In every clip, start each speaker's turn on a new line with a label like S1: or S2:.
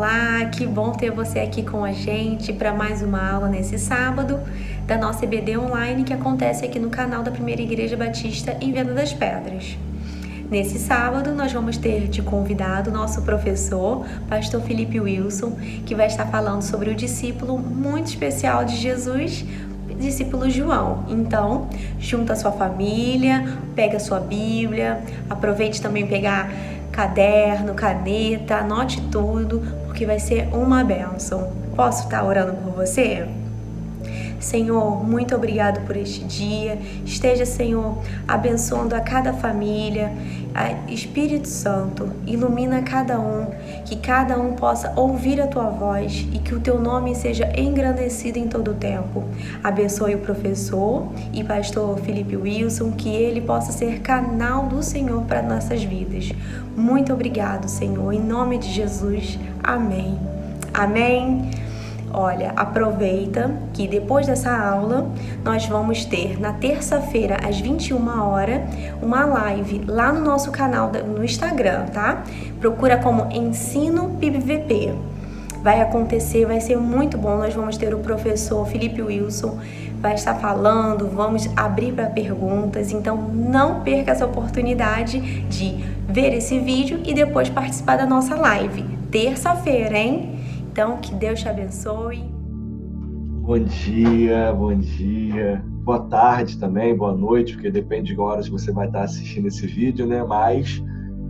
S1: Olá, que bom ter você aqui com a gente para mais uma aula nesse sábado da nossa EBD online que acontece aqui no canal da Primeira Igreja Batista em Venda das Pedras. Nesse sábado nós vamos ter de convidado o nosso professor, pastor Felipe Wilson, que vai estar falando sobre o discípulo muito especial de Jesus, discípulo João. Então, junta a sua família, pega a sua Bíblia, aproveite também pegar caderno, caneta, anote tudo, porque vai ser uma bênção. Posso estar orando por você? Senhor, muito obrigado por este dia. Esteja, Senhor, abençoando a cada família. Espírito Santo, ilumina cada um, que cada um possa ouvir a Tua voz e que o Teu nome seja engrandecido em todo o tempo. Abençoe o professor e pastor Felipe Wilson, que ele possa ser canal do Senhor para nossas vidas. Muito obrigado, Senhor, em nome de Jesus. Amém. Amém. Olha, aproveita que depois dessa aula nós vamos ter na terça-feira às 21 horas uma live lá no nosso canal no Instagram, tá? Procura como Ensino PIBVP. Vai acontecer, vai ser muito bom. Nós vamos ter o professor Felipe Wilson, vai estar falando, vamos abrir para perguntas. Então não perca essa oportunidade de ver esse vídeo e depois participar da nossa live. Terça-feira, hein? Então, que Deus te abençoe.
S2: Bom dia, bom dia. Boa tarde também, boa noite, porque depende de horas que você vai estar assistindo esse vídeo, né? Mas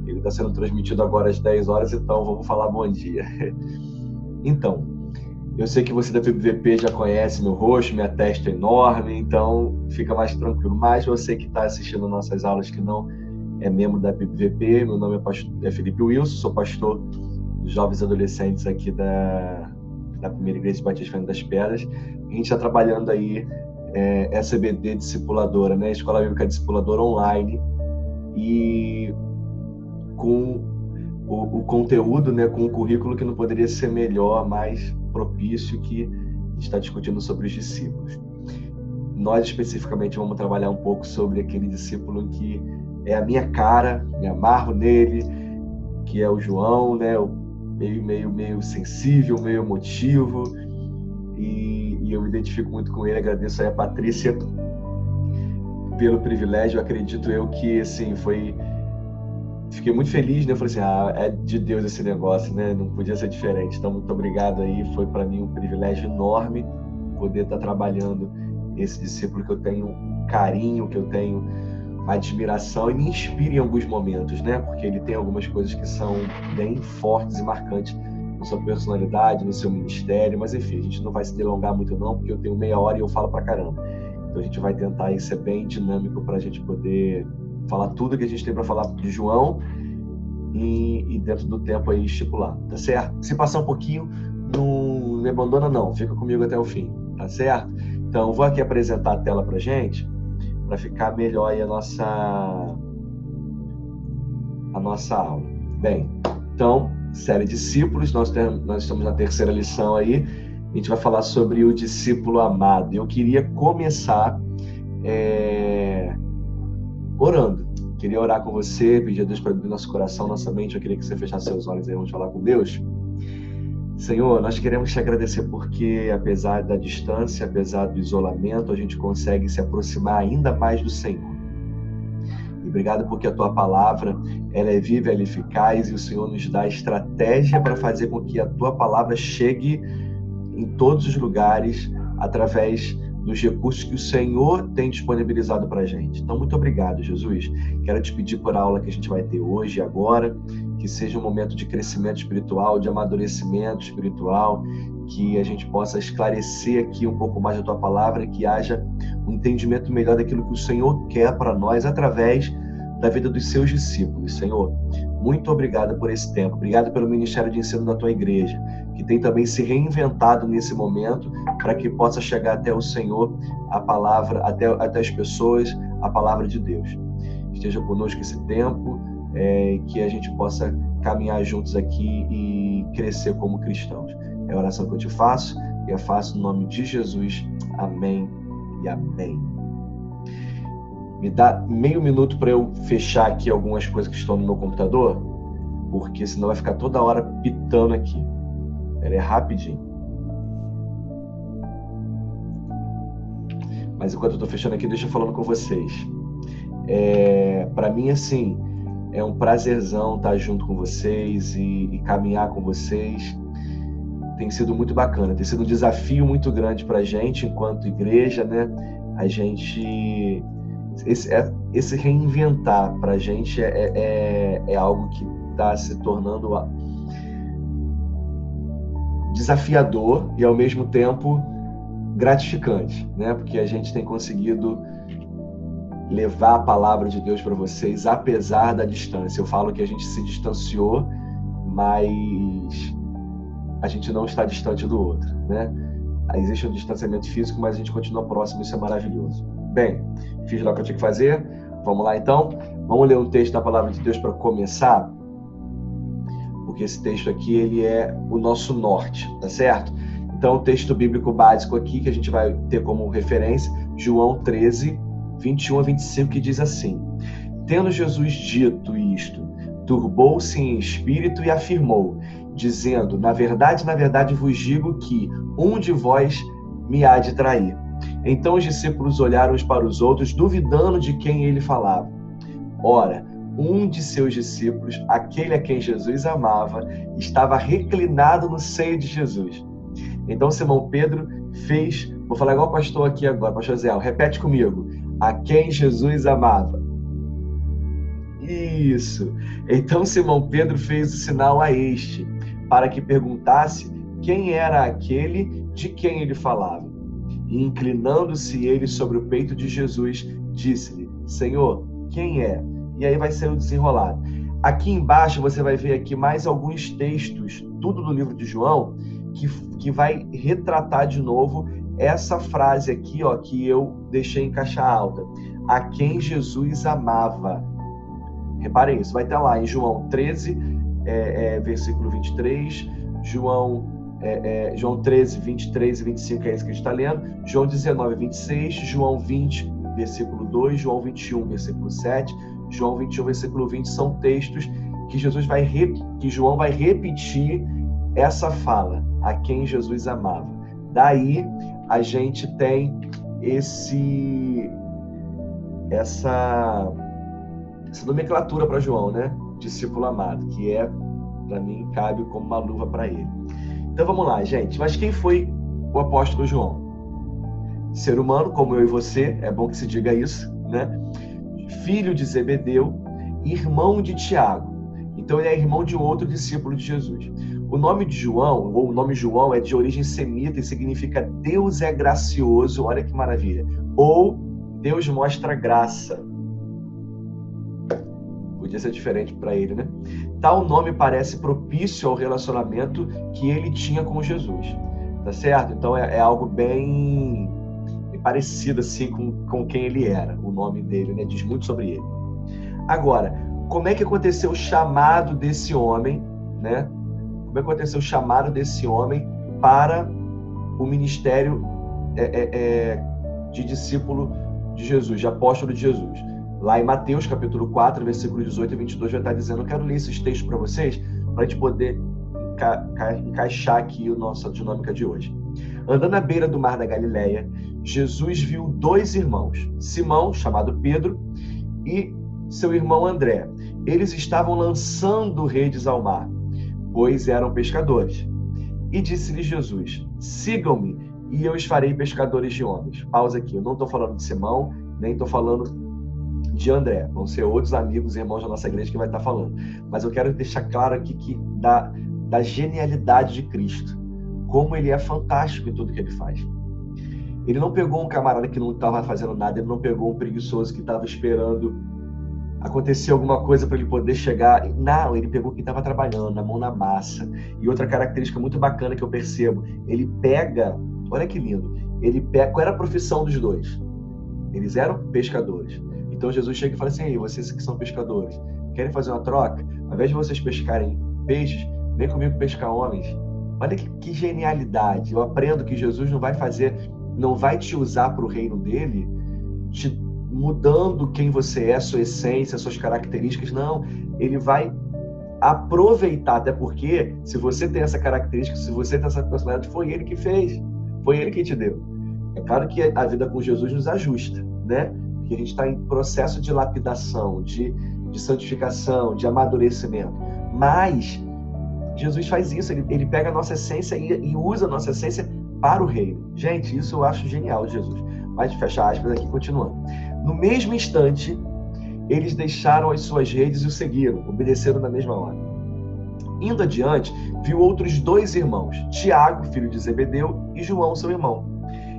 S2: ele está sendo transmitido agora às 10 horas, então vamos falar bom dia. Então, eu sei que você da PBVP já conhece meu rosto, minha testa é enorme, então fica mais tranquilo. Mas você que está assistindo nossas aulas que não é membro da PBVP, meu nome é Felipe Wilson, sou pastor jovens e adolescentes aqui da Primeira Igreja Batista Venda das Pedras. A gente está trabalhando aí essa EBD discipuladora, né? Escola Bíblica Discipuladora online, e com o conteúdo, né? Com o currículo que não poderia ser melhor, mais propício, que a gente está discutindo sobre os discípulos. Nós especificamente vamos trabalhar um pouco sobre aquele discípulo que é a minha cara, me amarro nele, que é o João, né? Meio sensível, meio emotivo, e eu me identifico muito com ele. Agradeço aí a Patrícia pelo privilégio. Acredito eu que, assim, fiquei muito feliz, né? Eu falei assim, é de Deus esse negócio, né? Não podia ser diferente. Então, muito obrigado aí. Foi para mim um privilégio enorme poder estar trabalhando esse discípulo que eu tenho um carinho, que eu tenho admiração e me inspira em alguns momentos, né? Porque ele tem algumas coisas que são bem fortes e marcantes na sua personalidade, no seu ministério, mas enfim, a gente não vai se delongar muito não, porque eu tenho meia hora e eu falo pra caramba. Então a gente vai tentar aí ser bem dinâmico para a gente poder falar tudo que a gente tem para falar de João e dentro do tempo aí estipulado, tá certo? Se passar um pouquinho, não me abandona não, fica comigo até o fim, tá certo? Então vou aqui apresentar a tela pra gente, para ficar melhor aí a nossa aula. Bem, então, série discípulos, nós estamos na terceira lição aí, a gente vai falar sobre o discípulo amado. Eu queria começar orando. Queria orar com você, pedir a Deus para abrir nosso coração, nossa mente. Eu queria que você fechasse seus olhos aí, vamos falar com Deus. Senhor, nós queremos te agradecer porque, apesar da distância, apesar do isolamento, a gente consegue se aproximar ainda mais do Senhor. E obrigado porque a Tua palavra, ela é viva, ela é eficaz, e o Senhor nos dá estratégia para fazer com que a Tua palavra chegue em todos os lugares, através dos recursos que o Senhor tem disponibilizado para a gente. Então, muito obrigado, Jesus. Quero te pedir por a aula que a gente vai ter hoje e agora, que seja um momento de crescimento espiritual, de amadurecimento espiritual, que a gente possa esclarecer aqui um pouco mais a Tua palavra, que haja um entendimento melhor daquilo que o Senhor quer para nós através da vida dos seus discípulos. Senhor, muito obrigado por esse tempo. Obrigado pelo Ministério de Ensino da Tua Igreja, que tem também se reinventado nesse momento para que possa chegar até o Senhor a palavra, até as pessoas, a palavra de Deus. Esteja conosco esse tempo, que a gente possa caminhar juntos aqui e crescer como cristãos. É a oração que eu te faço e eu faço no nome de Jesus. Amém e amém. Me dá meio minuto para eu fechar aqui algumas coisas que estão no meu computador, porque senão vai ficar toda hora pitando aqui. Ela é rapidinho. Mas enquanto eu estou fechando aqui, deixa eu falando com vocês. Para mim, assim, é um prazerzão estar junto com vocês e caminhar com vocês. Tem sido muito bacana, tem sido um desafio muito grande para a gente enquanto igreja, né? A gente... Esse reinventar para a gente é algo que está se tornando desafiador e, ao mesmo tempo, gratificante, né? Porque a gente tem conseguido levar a palavra de Deus para vocês, apesar da distância. Eu falo que a gente se distanciou, mas a gente não está distante do outro, né? Existe um distanciamento físico, mas a gente continua próximo, isso é maravilhoso. Bem, fiz lá o que eu tinha que fazer. Vamos lá, então. Vamos ler um texto da palavra de Deus para começar, porque esse texto aqui, ele é o nosso norte, tá certo? Então, o texto bíblico básico aqui, que a gente vai ter como referência, João 13, 21 a 25, que diz assim: Tendo Jesus dito isto, turbou-se em espírito e afirmou, dizendo, na verdade vos digo que um de vós me há de trair. Então os discípulos olharam uns para os outros, duvidando de quem ele falava. Ora, um de seus discípulos, aquele a quem Jesus amava, estava reclinado no seio de Jesus. Então Simão Pedro fez, vou falar igual o pastor aqui agora, pastor Zé, repete comigo, a quem Jesus amava. Isso. Então Simão Pedro fez o sinal a este, para que perguntasse quem era aquele de quem ele falava. E inclinando-se ele sobre o peito de Jesus, disse-lhe, Senhor, quem é? E aí vai ser o desenrolado. Aqui embaixo você vai ver aqui mais alguns textos, tudo do livro de João, que vai retratar de novo essa frase aqui, ó, que eu deixei em caixa alta. A quem Jesus amava. Reparem isso, vai estar lá em João 13, versículo 23, João 13, 23 e 25, é isso que a gente está lendo, João 19, 26, João 20, versículo 2, João 21, versículo 7, João 21, versículo 20, são textos que João vai repetir essa fala, a quem Jesus amava. Daí a gente tem essa nomenclatura para João, né? Discípulo amado, que para mim, cabe como uma luva para ele. Então vamos lá, gente. Mas quem foi o apóstolo João? Ser humano, como eu e você, é bom que se diga isso, né? Filho de Zebedeu, irmão de Tiago. Então ele é irmão de outro discípulo de Jesus. O nome de João, ou o nome João, é de origem semita e significa Deus é gracioso, olha que maravilha. Ou Deus mostra graça. Podia ser diferente para ele, né? Tal nome parece propício ao relacionamento que ele tinha com Jesus, tá certo? Então é algo bem parecido assim com quem ele era, o nome dele, né? Diz muito sobre ele. Agora, como é que aconteceu o chamado desse homem, né? Como é que aconteceu o chamado desse homem para o ministério de discípulo de Jesus, de apóstolo de Jesus? Lá em Mateus, capítulo 4, versículo 18 e 22, vai estar dizendo, eu quero ler esses textos para vocês, para a gente poder encaixar aqui a nossa dinâmica de hoje. Andando à beira do mar da Galileia, Jesus viu dois irmãos, Simão, chamado Pedro, e seu irmão André. Eles estavam lançando redes ao mar, pois eram pescadores. E disse-lhe Jesus, sigam-me e eu os farei pescadores de homens. Pausa aqui, eu não estou falando de Simão, nem estou falando de André, vão ser outros amigos e irmãos da nossa igreja que vai estar falando. Mas eu quero deixar claro aqui que da genialidade de Cristo, como ele é fantástico em tudo que ele faz. Ele não pegou um camarada que não estava fazendo nada, ele não pegou um preguiçoso que estava esperando acontecer alguma coisa para ele poder chegar. Não, ele pegou quem estava trabalhando, a mão na massa. E outra característica muito bacana que eu percebo, ele pega, olha que lindo, qual era a profissão dos dois? Eles eram pescadores. Então Jesus chega e fala assim, ei, vocês que são pescadores, querem fazer uma troca? Ao invés de vocês pescarem peixes, vem comigo pescar homens. Olha que genialidade. Eu aprendo que Jesus não vai te usar para o reino dele, te mudando quem você é, sua essência, suas características. Não, ele vai aproveitar, até porque se você tem essa característica, se você tem essa personalidade, foi ele que fez, foi ele que te deu. É claro que a vida com Jesus nos ajusta, né? Porque a gente está em processo de lapidação, de santificação, de amadurecimento. Mas Jesus faz isso, ele pega a nossa essência e usa a nossa essência para o reino. Gente, isso eu acho genial de Jesus. Mas fecha aspas aqui, continuando. No mesmo instante, eles deixaram as suas redes e o seguiram, obedeceram na mesma hora. Indo adiante, viu outros 2 irmãos, Tiago, filho de Zebedeu, e João, seu irmão.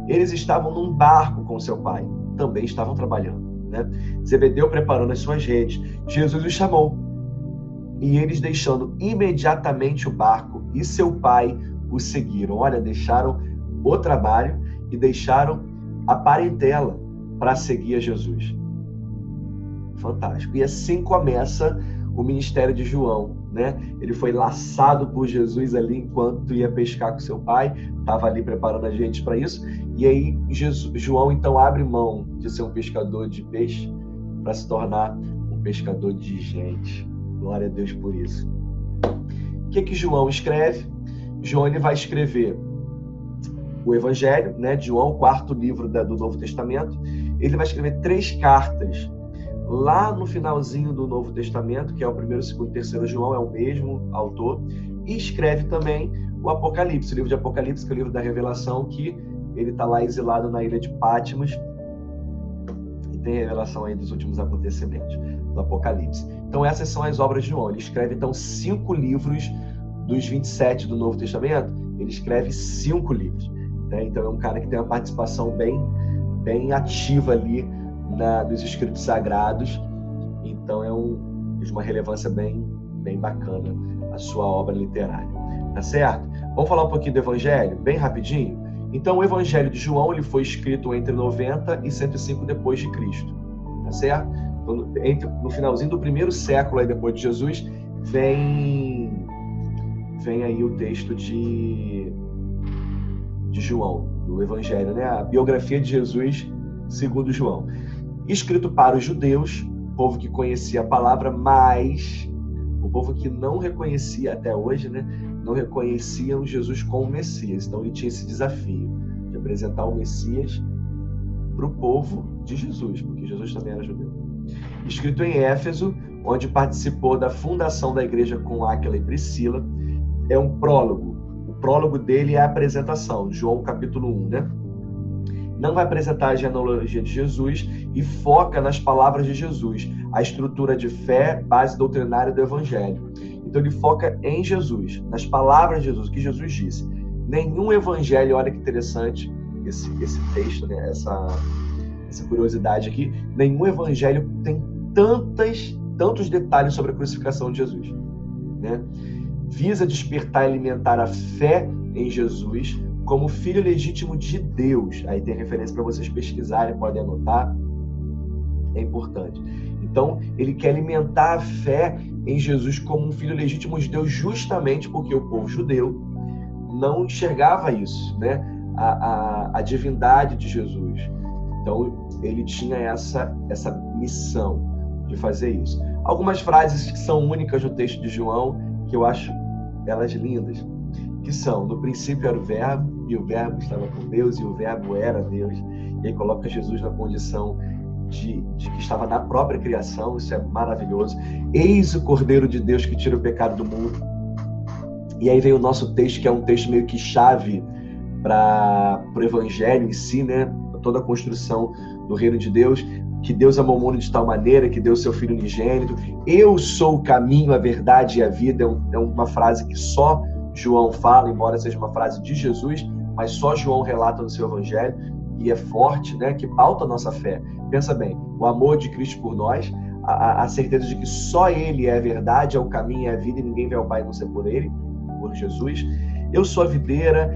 S2: Eles estavam num barco com seu pai, também estavam trabalhando, né? Zebedeu preparando as suas redes. Jesus os chamou, e eles, deixando imediatamente o barco e seu pai, o seguiram. Olha, deixaram o trabalho e deixaram a parentela para seguir a Jesus. Fantástico. E assim começa o ministério de João, né? Ele foi laçado por Jesus ali enquanto ia pescar com seu pai, estava ali preparando a gente para isso. E aí João então abre mão de ser um pescador de peixe para se tornar um pescador de gente. Glória a Deus por isso. O que João escreve? João, ele vai escrever o Evangelho, né, de João, o 4º livro do Novo Testamento. Ele vai escrever 3 cartas lá no finalzinho do Novo Testamento, que é o 1º, 2º e 3º João, é o mesmo autor, e escreve também o Apocalipse, o livro de Apocalipse, que é o livro da Revelação, que ele está lá exilado na ilha de Patmos, e tem revelação aí dos últimos acontecimentos do Apocalipse. Então essas são as obras de João. Ele escreve então 5 livros dos 27 do Novo Testamento, ele escreve 5 livros, né? Então é um cara que tem uma participação bem ativa ali dos escritos sagrados. Então é uma relevância bem bacana a sua obra literária, tá certo? Vamos falar um pouquinho do Evangelho, bem rapidinho. Então o Evangelho de João, ele foi escrito entre 90 e 105 depois de Cristo, tá certo? Então, no finalzinho do 1º século aí depois de Jesus, vem aí o texto de João, do Evangelho, né? A biografia de Jesus segundo João. Escrito para os judeus, o povo que conhecia a palavra, mas o povo que não reconhecia até hoje, né? Não reconheciam Jesus como Messias. Então ele tinha esse desafio de apresentar o Messias para o povo de Jesus, porque Jesus também era judeu. Escrito em Éfeso, onde participou da fundação da igreja com Áquila e Priscila. É um prólogo. O prólogo dele é a apresentação, João capítulo 1, né? Não vai apresentar a genealogia de Jesus e foca nas palavras de Jesus, a estrutura de fé, base doutrinária do Evangelho. Então ele foca em Jesus, nas palavras de Jesus, o que Jesus disse. Nenhum evangelho, olha que interessante esse texto, né? essa curiosidade aqui, nenhum evangelho tem tantos detalhes sobre a crucificação de Jesus, né? Visa despertar e alimentar a fé em Jesus como filho legítimo de Deus. Aí tem referência para vocês pesquisarem, podem anotar, é importante. Então, ele quer alimentar a fé em Jesus como um filho legítimo de Deus, justamente porque o povo judeu não enxergava isso, né? A divindade de Jesus. Então, ele tinha essa missão de fazer isso. Algumas frases que são únicas no texto de João, que eu acho elas lindas, que são: no princípio era o verbo, e o verbo estava com Deus, e o verbo era Deus. E aí coloca Jesus na condição de que estava na própria criação. Isso é maravilhoso. Eis o Cordeiro de Deus que tira o pecado do mundo. E aí vem o nosso texto, que é um texto meio que chave para o Evangelho em si, né? Toda a construção do reino de Deus, que Deus amou o mundo de tal maneira que deu seu Filho unigênito. Eu sou o caminho, a verdade e a vida. É uma frase que só João fala, embora seja uma frase de Jesus, mas só João relata no seu Evangelho, e é forte, né? Que pauta a nossa fé. Pensa bem, o amor de Cristo por nós, a certeza de que só Ele é a verdade, é o caminho, é a vida, e ninguém vai ao Pai a não ser por Ele, por Jesus. Eu sou a videira,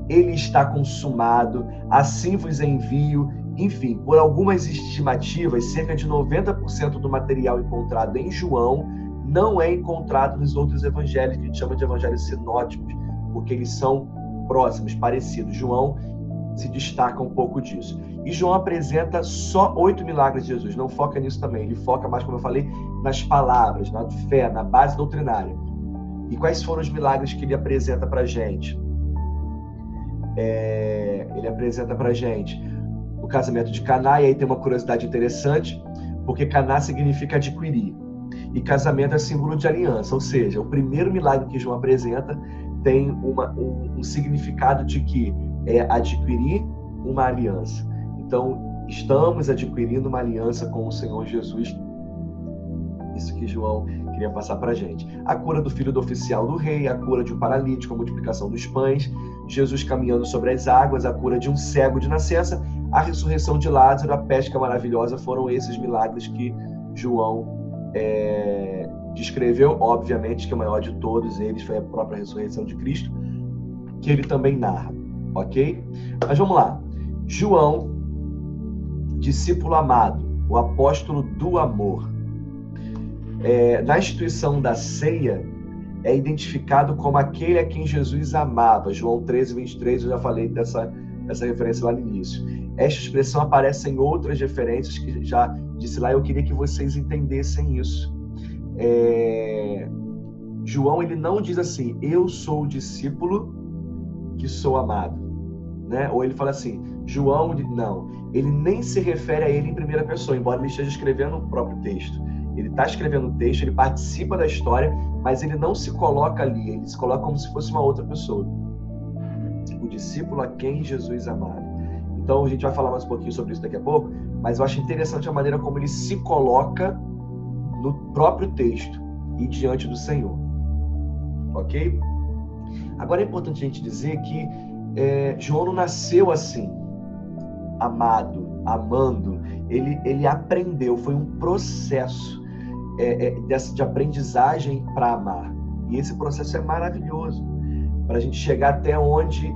S2: Ele está consumado, assim vos envio. Enfim, por algumas estimativas, cerca de 90% do material encontrado em João não é encontrado nos outros evangelhos, que a gente chama de evangelhos sinóticos, porque eles são próximos, parecidos. João se destaca um pouco disso. E João apresenta só 8 milagres de Jesus. Não foca nisso também. Ele foca mais, como eu falei, nas palavras, na fé, na base doutrinária. E quais foram os milagres que ele apresenta para a gente? Ele apresenta para a gente o casamento de Caná, e aí tem uma curiosidade interessante, porque Caná significa adquirir. E casamento é símbolo de aliança, ou seja, o primeiro milagre que João apresenta tem um significado de que é adquirir uma aliança. Então, estamos adquirindo uma aliança com o Senhor Jesus. Isso que João queria passar para a gente. A cura do filho do oficial do rei, a cura de um paralítico, a multiplicação dos pães, Jesus caminhando sobre as águas, a cura de um cego de nascença, a ressurreição de Lázaro, a pesca maravilhosa. Foram esses milagres que João descreveu. Obviamente que o maior de todos eles foi a própria ressurreição de Cristo, que ele também narra, ok? Mas vamos lá. João, discípulo amado, o apóstolo do amor. Na instituição da ceia, é identificado como aquele a quem Jesus amava. João 13, 23, eu já falei dessa referência lá no início. Esta expressão aparece em outras referências que já disse lá, eu queria que vocês entendessem isso. João, ele não diz assim, eu sou o discípulo que sou amado, né? Ou ele fala assim, João, não. Ele nem se refere a ele em primeira pessoa, embora ele esteja escrevendo o próprio texto. Ele está escrevendo o texto, ele participa da história, mas ele não se coloca ali, ele se coloca como se fosse uma outra pessoa. O discípulo a quem Jesus amava. Então a gente vai falar mais um pouquinho sobre isso daqui a pouco, mas eu acho interessante a maneira como ele se coloca no próprio texto e diante do Senhor. Ok? Agora é importante a gente dizer que João não nasceu assim, amado, amando. Ele aprendeu, foi um processo de aprendizagem para amar. E esse processo é maravilhoso. Para a gente chegar até onde,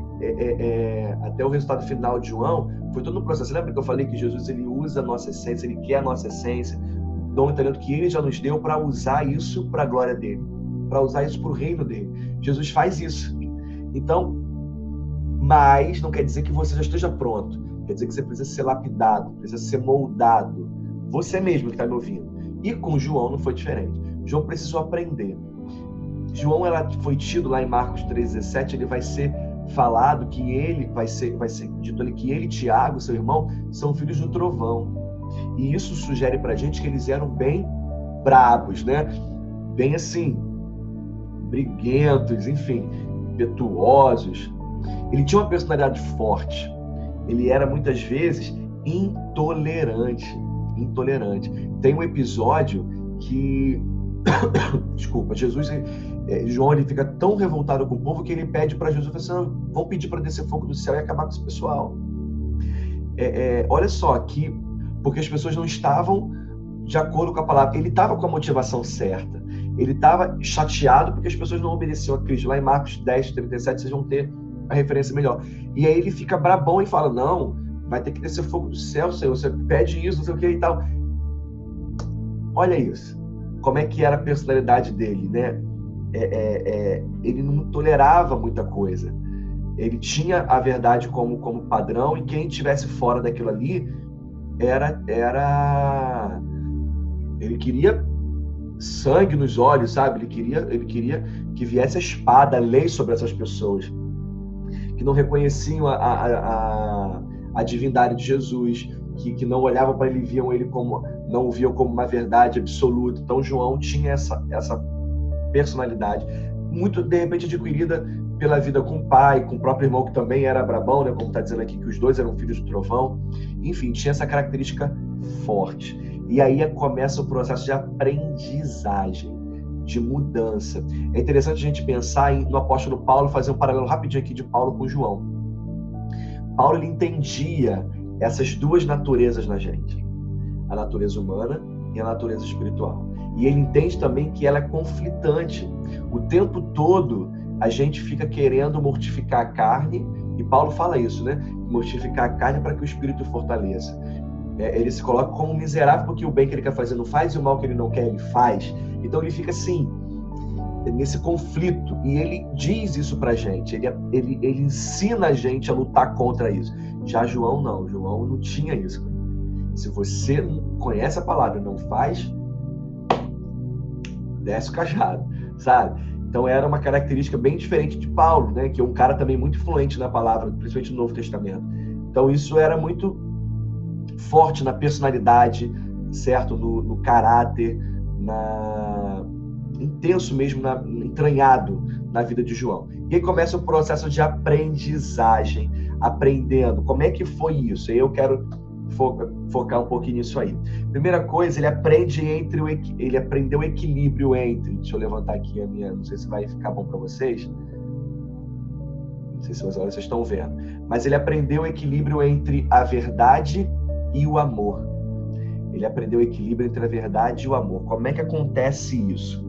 S2: até o resultado final de João, foi todo um processo. Lembra que eu falei que Jesus ele usa a nossa essência, ele quer a nossa essência, o dom e talento que ele já nos deu para usar isso para a glória dele, para usar isso para o reino dele. Jesus faz isso. Então, mas não quer dizer que você já esteja pronto. Quer dizer que você precisa ser lapidado, precisa ser moldado. Você mesmo que está me ouvindo. E com João não foi diferente. João precisou aprender. João foi tido lá em Marcos 3,17, ele vai ser falado que ele vai ser dito ali que ele e Tiago, seu irmão, são filhos do trovão. E isso sugere pra gente que eles eram bem brabos, né? Bem assim, briguentos, enfim, impetuosos. Ele tinha uma personalidade forte. Ele era muitas vezes intolerante. Tem um episódio que desculpa, João ele fica tão revoltado com o povo que ele pede para Jesus, assim, vão pedir para descer fogo do céu e acabar com esse pessoal. Olha só aqui, porque as pessoas não estavam de acordo com a palavra. Ele estava com a motivação certa. Ele estava chateado porque as pessoas não obedeciam a Cristo. Lá em Marcos 10, 37, vocês vão ter a referência melhor. E aí ele fica brabão e fala, não, vai ter que descer fogo do céu, Senhor, você pede isso, não sei o que e tal. Olha isso. Como é que era a personalidade dele, né? Ele não tolerava muita coisa. Ele tinha a verdade como padrão e quem estivesse fora daquilo ali ele queria sangue nos olhos, sabe? Ele queria que viesse a espada, a lei sobre essas pessoas que não reconheciam a divindade de Jesus, que não olhavam para ele, não o viam como uma verdade absoluta. Então João tinha essa personalidade, muito de repente adquirida pela vida com o pai, com o próprio irmão que também era brabão, né? Como está dizendo aqui, que os dois eram filhos do trovão. Enfim, tinha essa característica forte. E aí começa o processo de aprendizagem, de mudança. É interessante a gente pensar no apóstolo Paulo, fazer um paralelo rapidinho aqui de Paulo com João. Paulo ele entendia essas duas naturezas na gente, a natureza humana e a natureza espiritual. E ele entende também que ela é conflitante. O tempo todo a gente fica querendo mortificar a carne, e Paulo fala isso, né? Mortificar a carne para que o espírito fortaleça. Ele se coloca como miserável porque o bem que ele quer fazer não faz e o mal que ele não quer ele faz. Então ele fica assim, nesse conflito, e ele diz isso pra gente, ele ensina a gente a lutar contra isso. Já João não. João não tinha isso. Se você não conhece a palavra e não faz, desce o cajado, sabe? Então era uma característica bem diferente de Paulo, né? Que é um cara também muito influente na palavra, principalmente no Novo Testamento. Então isso era muito forte na personalidade, certo? No caráter, intenso mesmo, entranhado na vida de João. E aí começa o processo de aprendizagem, aprendendo. Como é que foi isso? E eu quero focar um pouquinho nisso aí. Primeira coisa, ele aprendeu o equilíbrio entre, deixa eu levantar aqui a minha, não sei se vai ficar bom para vocês, não sei se vocês estão vendo, mas ele aprendeu o equilíbrio entre a verdade e o amor. Ele aprendeu o equilíbrio entre a verdade e o amor. Como é que acontece isso?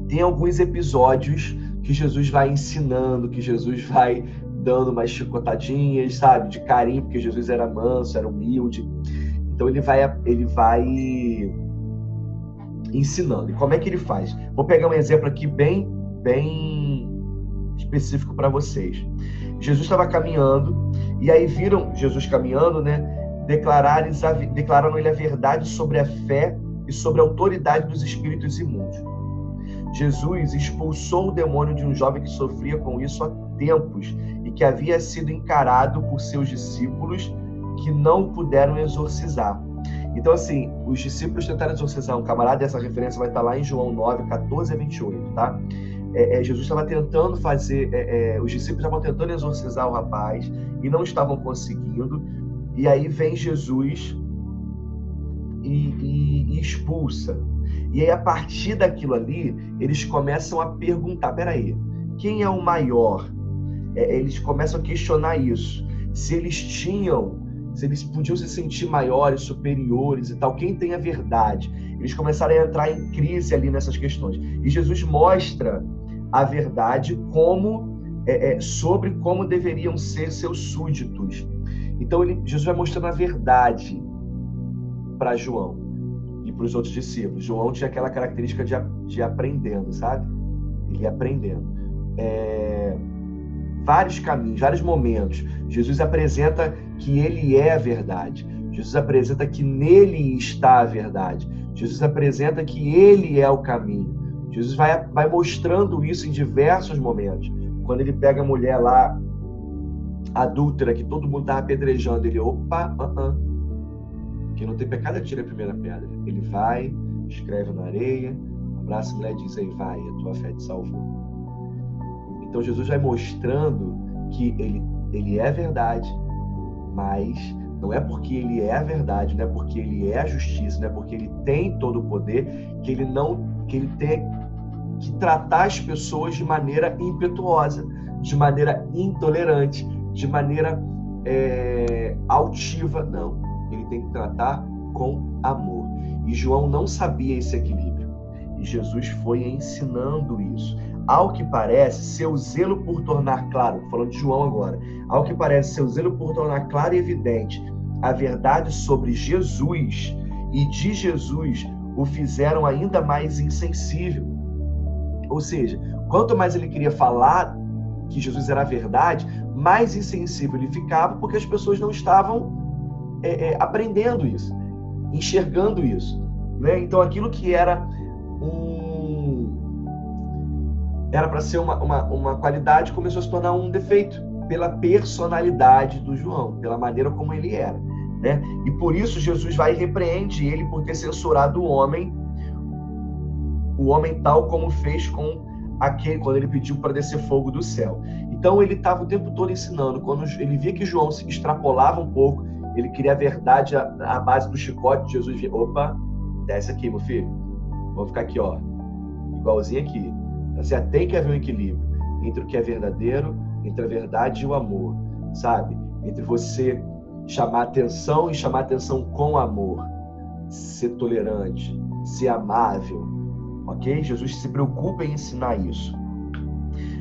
S2: Tem alguns episódios que Jesus vai ensinando, que Jesus vai dando umas chicotadinhas, sabe? De carinho, porque Jesus era manso, era humilde. Então ele vai ensinando. E como é que ele faz? Vou pegar um exemplo aqui bem específico para vocês. Jesus estava caminhando, e aí viram Jesus caminhando, né? Declararam-lhe a verdade sobre a fé e sobre a autoridade dos espíritos imundos. Jesus expulsou o demônio de um jovem que sofria com isso há tempos e que havia sido encarado por seus discípulos que não puderam exorcizar. Então, assim, os discípulos tentaram exorcizar um camarada, essa referência vai estar lá em João 9, 14 a 28, tá? Jesus estava tentando os discípulos estavam tentando exorcizar o rapaz e não estavam conseguindo, e aí vem Jesus e expulsa. E aí, a partir daquilo ali, eles começam a perguntar, peraí, quem é o maior? Eles começam a questionar isso. Se eles podiam se sentir maiores, superiores e tal, quem tem a verdade? Eles começaram a entrar em crise ali nessas questões. E Jesus mostra a verdade sobre como deveriam ser seus súditos. Então, Jesus vai mostrando a verdade para João e para os outros discípulos. João tinha aquela característica de aprendendo, sabe? Ele ia aprendendo. Vários caminhos, vários momentos. Jesus apresenta que ele é a verdade. Jesus apresenta que nele está a verdade. Jesus apresenta que ele é o caminho. Jesus vai mostrando isso em diversos momentos. Quando ele pega a mulher lá, adúltera, que todo mundo estava apedrejando, ele, quem não tem pecado atira a primeira pedra. Ele vai, escreve na areia, abraça a mulher e diz, aí vai, a tua fé te salvou. Então Jesus vai mostrando que ele é a verdade, mas não é porque ele é a verdade, não é porque ele é a justiça, não é porque ele tem todo o poder, que ele tem que tratar as pessoas de maneira impetuosa, de maneira intolerante, de maneira altiva. Não, ele tem que tratar com amor. E João não sabia esse equilíbrio. E Jesus foi ensinando isso. Ao que parece, seu zelo por tornar claro, falando de João agora, ao que parece, seu zelo por tornar claro e evidente a verdade sobre Jesus e de Jesus o fizeram ainda mais insensível. Ou seja, quanto mais ele queria falar que Jesus era a verdade, mais insensível ele ficava, porque as pessoas não estavam aprendendo isso, enxergando isso, né? Então aquilo que era para ser uma qualidade começou a se tornar um defeito pela personalidade do João, pela maneira como ele era, né? E por isso Jesus vai e repreende ele por ter censurado o homem tal como fez com aquele, quando ele pediu para descer fogo do céu. Então ele estava o tempo todo ensinando. Quando ele via que João se extrapolava um pouco, ele queria a verdade à base do chicote, Jesus via, opa, desce aqui, meu filho, vamos ficar aqui, ó, igualzinho aqui. Você tem que haver um equilíbrio entre o que é verdadeiro, entre a verdade e o amor, sabe? Entre você chamar atenção e chamar atenção com amor, ser tolerante, ser amável, ok? Jesus se preocupa em ensinar isso.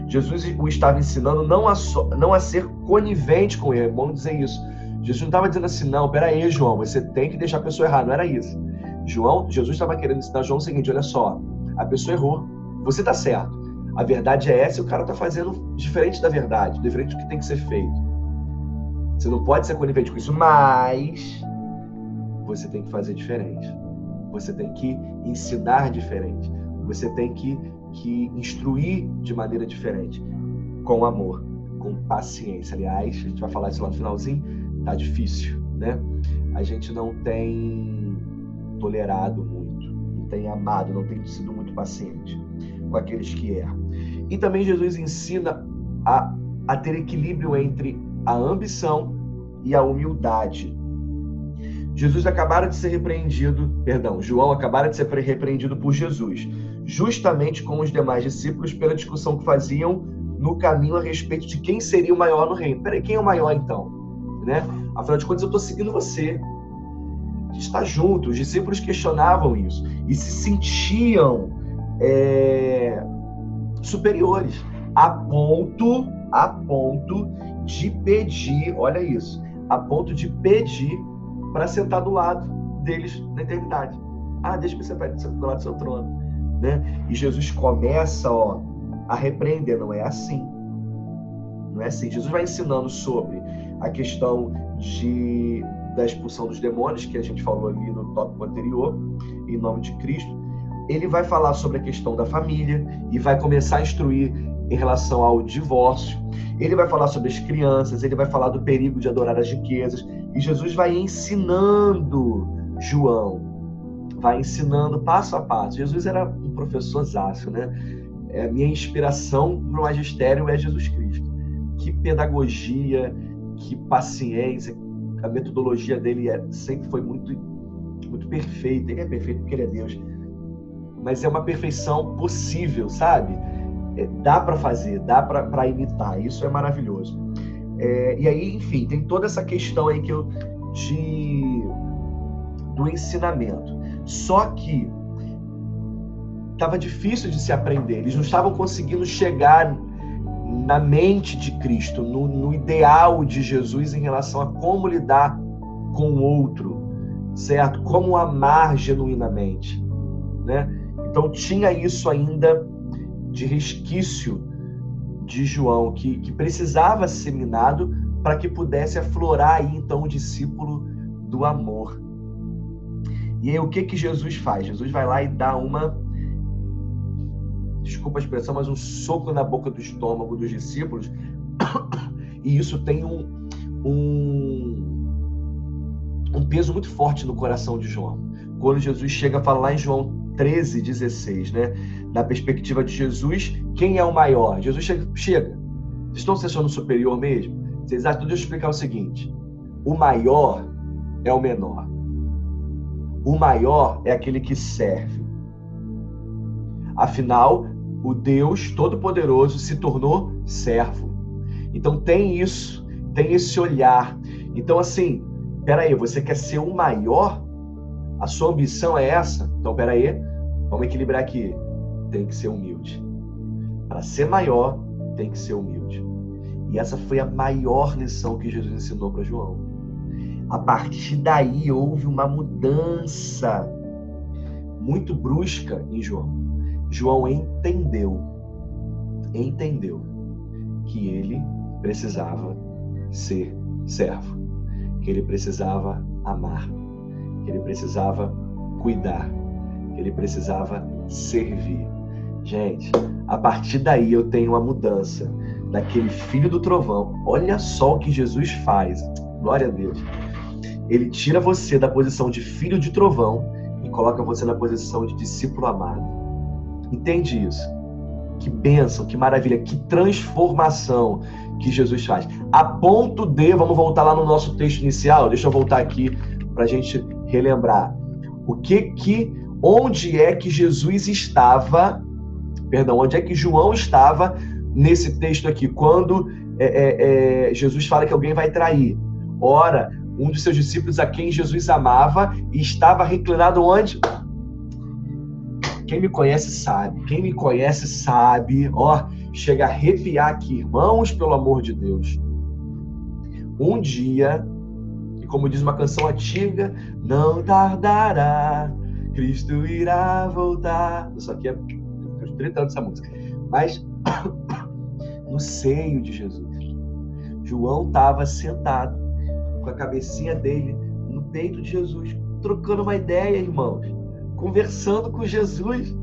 S2: Jesus o estava ensinando não a ser conivente com ele, vamos dizer isso. Jesus não estava dizendo assim, não, peraí, João, você tem que deixar a pessoa errar, não era isso. Jesus estava querendo ensinar João o seguinte, olha só, a pessoa errou, você está certo, a verdade é essa e o cara está fazendo diferente da verdade, diferente do que tem que ser feito. Você não pode ser conivente com isso, mas você tem que fazer diferente. Você tem que ensinar diferente. Você tem que instruir de maneira diferente. Com amor, com paciência. Aliás, a gente vai falar isso lá no finalzinho, tá difícil, né? A gente não tem tolerado muito, não tem amado, não tem sido muito paciente com aqueles que erram. E também Jesus ensina a ter equilíbrio entre a ambição e a humildade. João acabara de ser repreendido por Jesus, justamente com os demais discípulos pela discussão que faziam no caminho a respeito de quem seria o maior no reino. Peraí, quem é o maior então? Né? Afinal de contas, eu estou seguindo você. A gente está junto. Os discípulos questionavam isso e se sentiam superiores a ponto de pedir, olha isso, a ponto de pedir para sentar do lado deles na eternidade. Deixa-me sentar do lado do seu trono. Né? E Jesus começa a repreender, não é assim. Não é assim. Jesus vai ensinando sobre a questão da expulsão dos demônios, que a gente falou ali no tópico anterior, em nome de Cristo. Ele vai falar sobre a questão da família e vai começar a instruir em relação ao divórcio. Ele vai falar sobre as crianças, ele vai falar do perigo de adorar as riquezas. E Jesus vai ensinando João, vai ensinando passo a passo. Jesus era um professorzaço, né? A minha inspiração para o magistério é Jesus Cristo. Que pedagogia, que paciência. A metodologia dele sempre foi muito, muito perfeita. Ele é perfeito porque ele é Deus. Mas é uma perfeição possível, sabe? Dá para fazer, dá para imitar. Isso é maravilhoso. E aí, enfim, tem toda essa questão aí do ensinamento. Só que estava difícil de se aprender. Eles não estavam conseguindo chegar na mente de Cristo, no ideal de Jesus em relação a como lidar com o outro, certo? Como amar genuinamente, né? Então tinha isso ainda de resquício de João, que precisava ser minado para que pudesse aflorar aí então o discípulo do amor. E aí o que Jesus faz? Jesus vai lá e dá desculpa a expressão, mas um soco na boca do estômago dos discípulos, e isso tem um peso muito forte no coração de João. Quando Jesus chega a falar lá em João 13:16, né? Na perspectiva de Jesus, quem é o maior? Jesus chega. Vocês estão se achando superior mesmo? Vocês acham? Deixa eu explicar o seguinte: o maior é o menor. O maior é aquele que serve. Afinal, o Deus Todo-Poderoso se tornou servo. Então tem isso, tem esse olhar. Então assim, peraí, você quer ser o maior? A sua ambição é essa? Então peraí, vamos equilibrar aqui. Tem que ser humilde. Para ser maior, tem que ser humilde. E essa foi a maior lição que Jesus ensinou para João. A partir daí houve uma mudança muito brusca em João. João entendeu que ele precisava ser servo, que ele precisava amar, que ele precisava cuidar, que ele precisava servir. Gente, a partir daí eu tenho uma mudança daquele filho do trovão. Olha só o que Jesus faz. Glória a Deus. Ele tira você da posição de filho de trovão e coloca você na posição de discípulo amado. Entende isso? Que bênção, que maravilha, que transformação que Jesus faz. A ponto de, vamos voltar lá no nosso texto inicial, deixa eu voltar aqui para a gente relembrar. Onde é que Jesus estava, onde é que João estava nesse texto aqui, quando Jesus fala que alguém vai trair? Ora, um dos seus discípulos a quem Jesus amava e estava reclinado onde? Quem me conhece sabe, chega a arrepiar aqui, irmãos, pelo amor de Deus. Um dia, e como diz uma canção antiga, não tardará, Cristo irá voltar. Isso aqui é uns 30 anos essa música. Mas, no seio de Jesus, João estava sentado com a cabecinha dele no peito de Jesus, trocando uma ideia, irmãos, conversando com Jesus.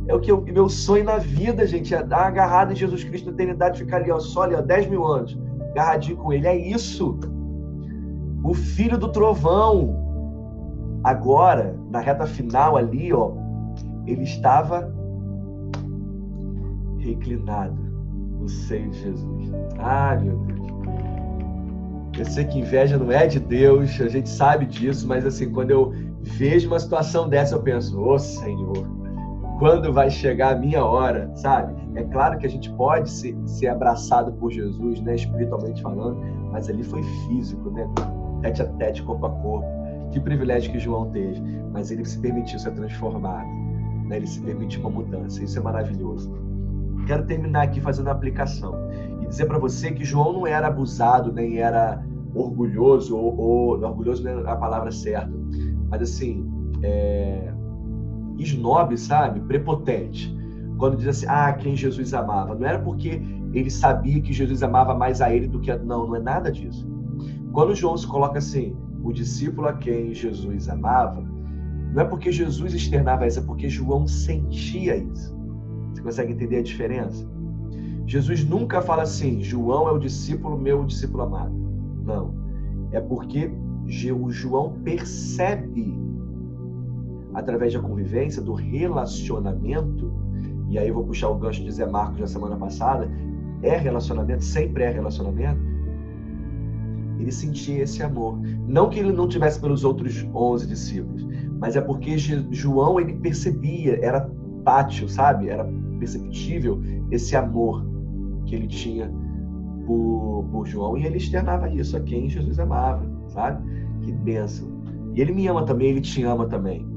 S2: É o que meu sonho na vida, gente, é dar agarrado em Jesus Cristo na eternidade, ficar ali, ó, só ali, ó, 10 mil anos, agarradinho com ele. É isso. O filho do trovão. Agora, na reta final ali, ó, ele estava reclinado no seio de Jesus. Ah, meu Deus. Eu sei que inveja não é de Deus, a gente sabe disso, mas assim, quando eu vejo uma situação dessa, eu penso, ô Senhor, quando vai chegar a minha hora, sabe? É claro que a gente pode ser abraçado por Jesus, né, espiritualmente falando, mas ali foi físico, né? Tete a tete, corpo a corpo. Que privilégio que João teve, mas ele se permitiu ser transformado, né? Ele se permitiu uma mudança, isso é maravilhoso. Quero terminar aqui fazendo uma aplicação e dizer para você que João não era abusado, nem era orgulhoso, ou orgulhoso não é a palavra certa, mas assim, esnobe, sabe? Prepotente. Quando diz assim, quem Jesus amava. Não era porque ele sabia que Jesus amava mais a ele do que não é nada disso. Quando João se coloca assim, o discípulo a quem Jesus amava, não é porque Jesus externava isso, é porque João sentia isso. Você consegue entender a diferença? Jesus nunca fala assim, João é o discípulo meu, o discípulo amado. Não. É porque o João percebe, através da convivência, do relacionamento, e aí eu vou puxar o gancho de Zé Marcos da semana passada, é relacionamento, sempre é relacionamento, ele sentia esse amor. Não que ele não tivesse pelos outros 11 discípulos, mas é porque João, ele percebia, era tátil, sabe? Era perceptível esse amor que ele tinha por João, e ele externava isso, a quem Jesus amava, sabe? Que bênção. E ele me ama também, ele te ama também.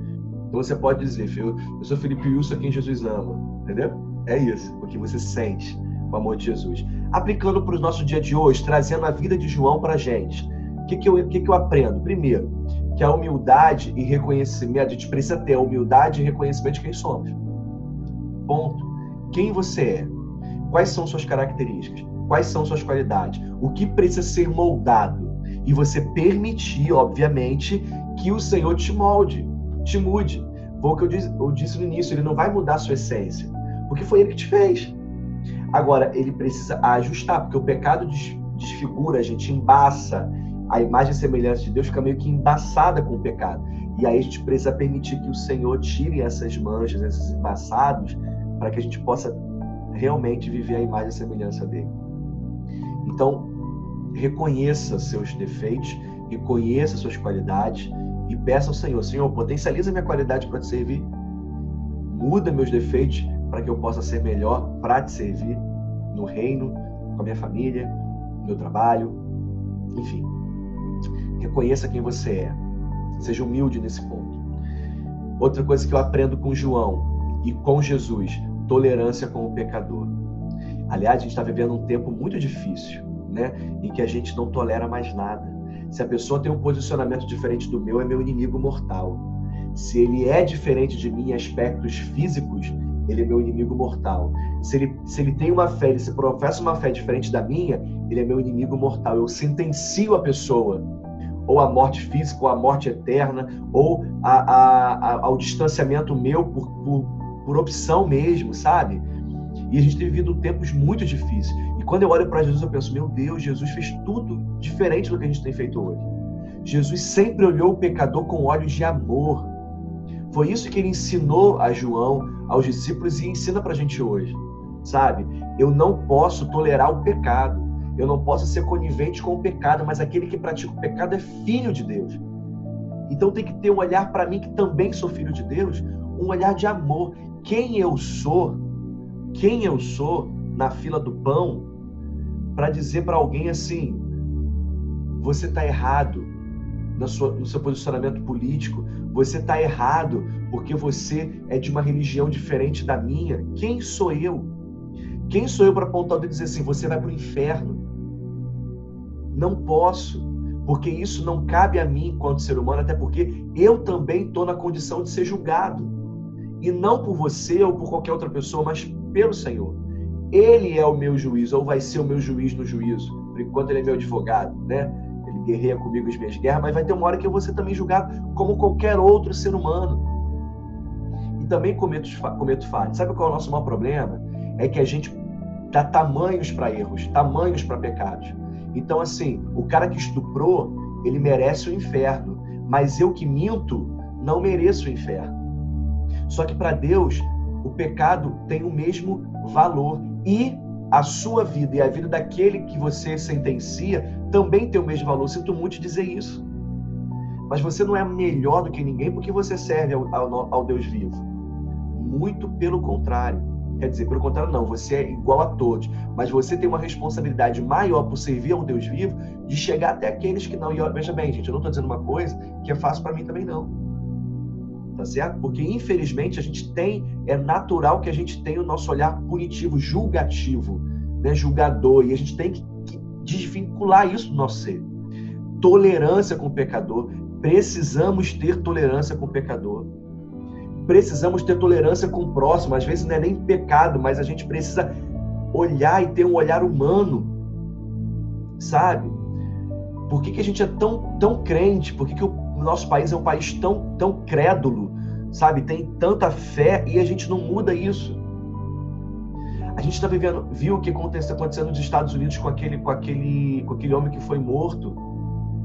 S2: Então você pode dizer, eu sou Felipe Wilson, a quem Jesus ama, entendeu? É isso, porque você sente o amor de Jesus. Aplicando para o nosso dia de hoje, trazendo a vida de João para a gente. O que eu aprendo? Primeiro, que a humildade e reconhecimento, a gente precisa ter a humildade e reconhecimento de quem somos. Ponto. Quem você é? Quais são suas características? Quais são suas qualidades? O que precisa ser moldado? E você permitir, obviamente, que o Senhor te molde, te mude. Foi o que eu disse no início, ele não vai mudar a sua essência, porque foi ele que te fez. Agora, ele precisa ajustar, porque o pecado desfigura, a gente embaça. A imagem e semelhança de Deus fica meio que embaçada com o pecado. E aí a gente precisa permitir que o Senhor tire essas manchas, esses embaçados, para que a gente possa realmente viver a imagem e semelhança dele. Então, reconheça seus defeitos, reconheça suas qualidades e peça ao Senhor, Senhor, potencializa minha qualidade para te servir, muda meus defeitos para que eu possa ser melhor para te servir no reino, com a minha família, no meu trabalho, enfim. Reconheça quem você é. Seja humilde nesse ponto. Outra coisa que eu aprendo com João e com Jesus, tolerância com o pecador. Aliás, a gente está vivendo um tempo muito difícil, né? Em que a gente não tolera mais nada. Se a pessoa tem um posicionamento diferente do meu, é meu inimigo mortal. Se ele é diferente de mim em aspectos físicos, ele é meu inimigo mortal. Se ele tem uma fé, ele se professa uma fé diferente da minha, ele é meu inimigo mortal. Eu sentencio a pessoa, ou a morte física, ou a morte eterna, ou ao distanciamento meu por opção mesmo, sabe? E a gente tem vivido tempos muito difíceis. E quando eu olho para Jesus, eu penso, meu Deus, Jesus fez tudo diferente do que a gente tem feito hoje. Jesus sempre olhou o pecador com olhos de amor. Foi isso que ele ensinou a João, aos discípulos, e ensina para a gente hoje, sabe? Eu não posso tolerar o pecado. Eu não posso ser conivente com o pecado, mas aquele que pratica o pecado é filho de Deus. Então tem que ter um olhar para mim, que também sou filho de Deus, um olhar de amor. Quem eu sou na fila do pão, para dizer para alguém assim, você está errado no seu posicionamento político, você está errado porque você é de uma religião diferente da minha. Quem sou eu? Quem sou eu para apontar o dedo e dizer assim, você vai para o inferno? Não posso, porque isso não cabe a mim enquanto ser humano, até porque eu também estou na condição de ser julgado. E não por você ou por qualquer outra pessoa, mas pelo Senhor. Ele é o meu juiz, ou vai ser o meu juiz no juízo, por enquanto ele é meu advogado, né? Ele guerreia comigo as minhas guerras, mas vai ter uma hora que eu vou ser também julgado como qualquer outro ser humano. E também cometo falhas. Sabe qual é o nosso maior problema? É que a gente dá tamanhos para erros, tamanhos para pecados. Então, assim, o cara que estuprou, ele merece o inferno, mas eu que minto, não mereço o inferno. Só que para Deus, o pecado tem o mesmo valor e a sua vida e a vida daquele que você sentencia também tem o mesmo valor. Sinto muito dizer isso. Mas você não é melhor do que ninguém porque você serve ao Deus vivo. Muito pelo contrário. Quer dizer, pelo contrário não, você é igual a todos. Mas você tem uma responsabilidade maior por servir ao Deus vivo de chegar até aqueles que não... E veja bem, gente, eu não estou dizendo uma coisa que é fácil para mim também não. Tá certo? Porque, infelizmente, a gente tem, é natural que a gente tenha o nosso olhar punitivo, julgativo, né? Julgador, e a gente tem que desvincular isso do nosso ser. Tolerância com o pecador, precisamos ter tolerância com o pecador. Precisamos ter tolerância com o próximo, às vezes não é nem pecado, mas a gente precisa olhar e ter um olhar humano, sabe? Por que a gente é tão crente? Por que o nosso país é um país tão crédulo, sabe? Tem tanta fé e a gente não muda isso. A gente está viu o que acontecendo nos Estados Unidos com aquele homem que foi morto.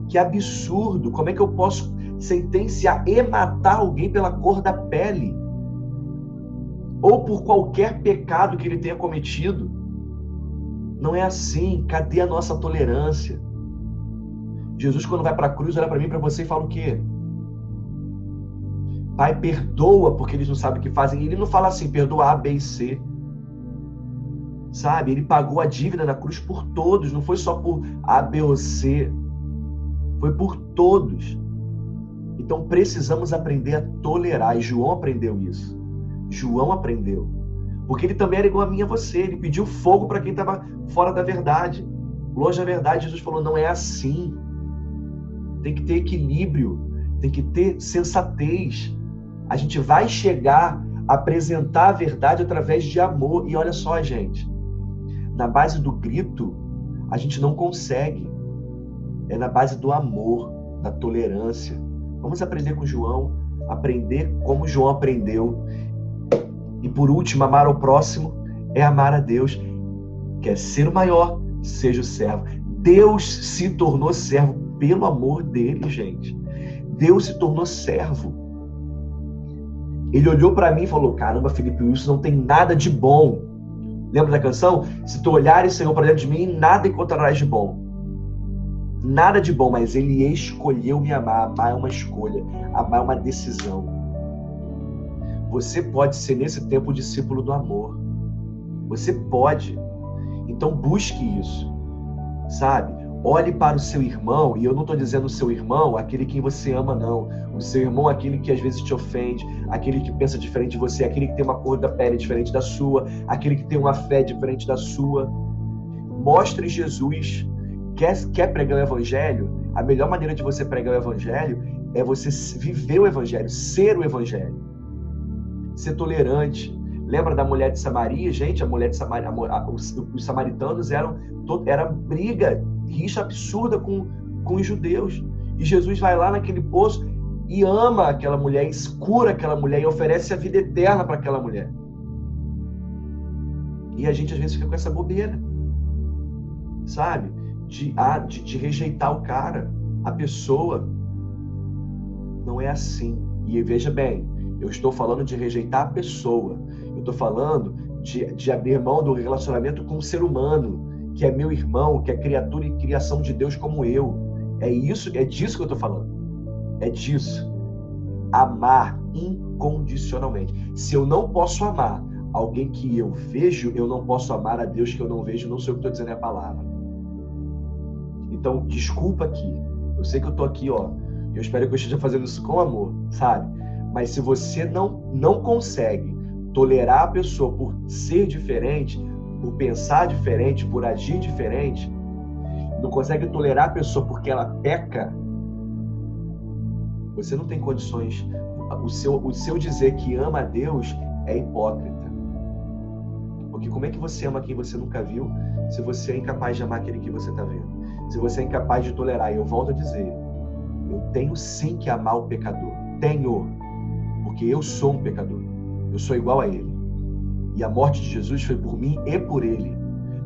S2: Que absurdo! Como é que eu posso sentenciar e matar alguém pela cor da pele? Ou por qualquer pecado que ele tenha cometido? Não é assim. Cadê a nossa tolerância? Jesus, quando vai para a cruz, olha para mim e para você e fala o quê? Pai, perdoa porque eles não sabem o que fazem. E ele não fala assim, perdoa A, B e C. Sabe? Ele pagou a dívida na cruz por todos. Não foi só por A, B ou C. Foi por todos. Então precisamos aprender a tolerar. E João aprendeu isso. João aprendeu. Porque ele também era igual a mim e a você. Ele pediu fogo para quem estava fora da verdade. Longe da verdade, Jesus falou, não é assim. Tem que ter equilíbrio, tem que ter sensatez. A gente vai chegar a apresentar a verdade através de amor. E olha só, gente, na base do grito, a gente não consegue. É na base do amor, da tolerância. Vamos aprender com João, aprender como João aprendeu. E por último, amar ao próximo é amar a Deus. Quer ser o maior, seja o servo. Deus se tornou servo pelo amor dele, gente. Deus se tornou servo. Ele olhou para mim e falou, caramba, Felipe, isso não tem nada de bom. Lembra da canção? Se tu olhares, Senhor, para dentro de mim, nada encontrarás de bom. Nada de bom, mas ele escolheu me amar. Amar é uma escolha. Amar é uma decisão. Você pode ser nesse tempo discípulo do amor. Você pode. Então busque isso. Sabe? Olhe para o seu irmão, e eu não estou dizendo o seu irmão, aquele que você ama, não. O seu irmão, aquele que às vezes te ofende, aquele que pensa diferente de você, aquele que tem uma cor da pele diferente da sua, aquele que tem uma fé diferente da sua. Mostre Jesus. Quer pregar o evangelho? A melhor maneira de você pregar o evangelho é você viver o evangelho, ser o evangelho. Ser tolerante. Lembra da mulher de Samaria? Gente, a mulher de Samaria, os samaritanos era briga, rixa absurda com os judeus. E Jesus vai lá naquele poço e ama aquela mulher, cura aquela mulher e oferece a vida eterna para aquela mulher. E a gente às vezes fica com essa bobeira, sabe? De rejeitar o cara, a pessoa. Não é assim. E veja bem, eu estou falando de rejeitar a pessoa. Eu estou falando de abrir mão do relacionamento com o ser humano, que é meu irmão, que é criatura e criação de Deus como eu. É disso que eu estou falando. É disso. Amar incondicionalmente. Se eu não posso amar alguém que eu vejo, eu não posso amar a Deus que eu não vejo. Não sei o que estou dizendo, é a palavra. Então, desculpa aqui. Eu sei que eu estou aqui, ó. Eu espero que eu esteja fazendo isso com amor, sabe? Mas se você não consegue tolerar a pessoa por ser diferente, por pensar diferente, por agir diferente, não consegue tolerar a pessoa porque ela peca, você não tem condições. O seu dizer que ama a Deus é hipócrita. Porque como é que você ama quem você nunca viu se você é incapaz de amar aquele que você está vendo? Se você é incapaz de tolerar? E eu volto a dizer, eu tenho sim que amar o pecador. Tenho. Porque eu sou um pecador. Eu sou igual a ele. E a morte de Jesus foi por mim e por ele,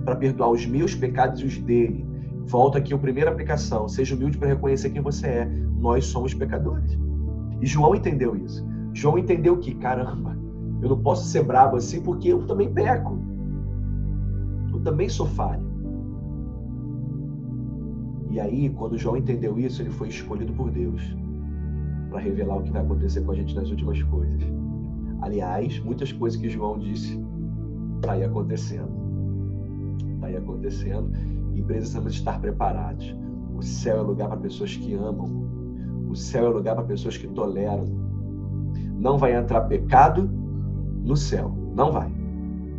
S2: para perdoar os meus pecados e os dele. Volta aqui a primeira aplicação. Seja humilde para reconhecer quem você é. Nós somos pecadores. E João entendeu isso. João entendeu que, caramba, eu não posso ser bravo assim porque eu também peco. Eu também sou falho. E aí, quando João entendeu isso, ele foi escolhido por Deus para revelar o que vai acontecer com a gente nas últimas coisas. Aliás, muitas coisas que João disse está aí acontecendo. Está aí acontecendo e precisamos estar preparados. O céu é lugar para pessoas que amam. O céu é lugar para pessoas que toleram. Não vai entrar pecado no céu. Não vai.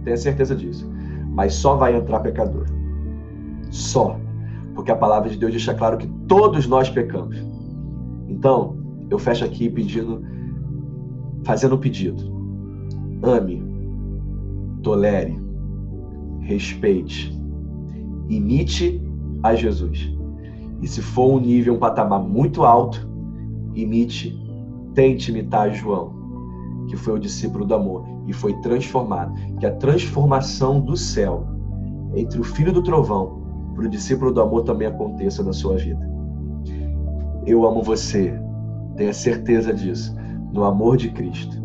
S2: Tenha certeza disso. Mas só vai entrar pecador. Só. Porque a palavra de Deus deixa claro que todos nós pecamos. Então, eu fecho aqui fazendo um pedido. Ame, tolere, respeite, imite a Jesus. E se for um patamar muito alto, tente imitar João, que foi o discípulo do amor e foi transformado. Que a transformação do céu entre o filho do trovão para o discípulo do amor também aconteça na sua vida. Eu amo você, tenha certeza disso, no amor de Cristo.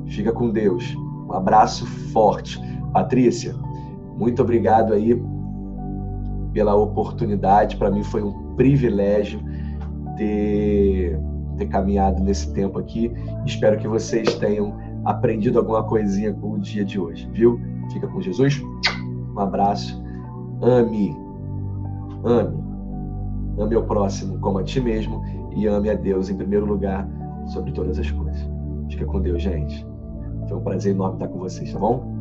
S2: Fica com Deus. Um abraço forte. Patrícia, muito obrigado aí pela oportunidade. Para mim foi um privilégio ter caminhado nesse tempo aqui. Espero que vocês tenham aprendido alguma coisinha com o dia de hoje, viu? Fica com Jesus. Um abraço. Ame ao próximo como a ti mesmo e ame a Deus em primeiro lugar sobre todas as coisas. Fica com Deus, gente. Foi um prazer enorme estar com vocês, tá bom?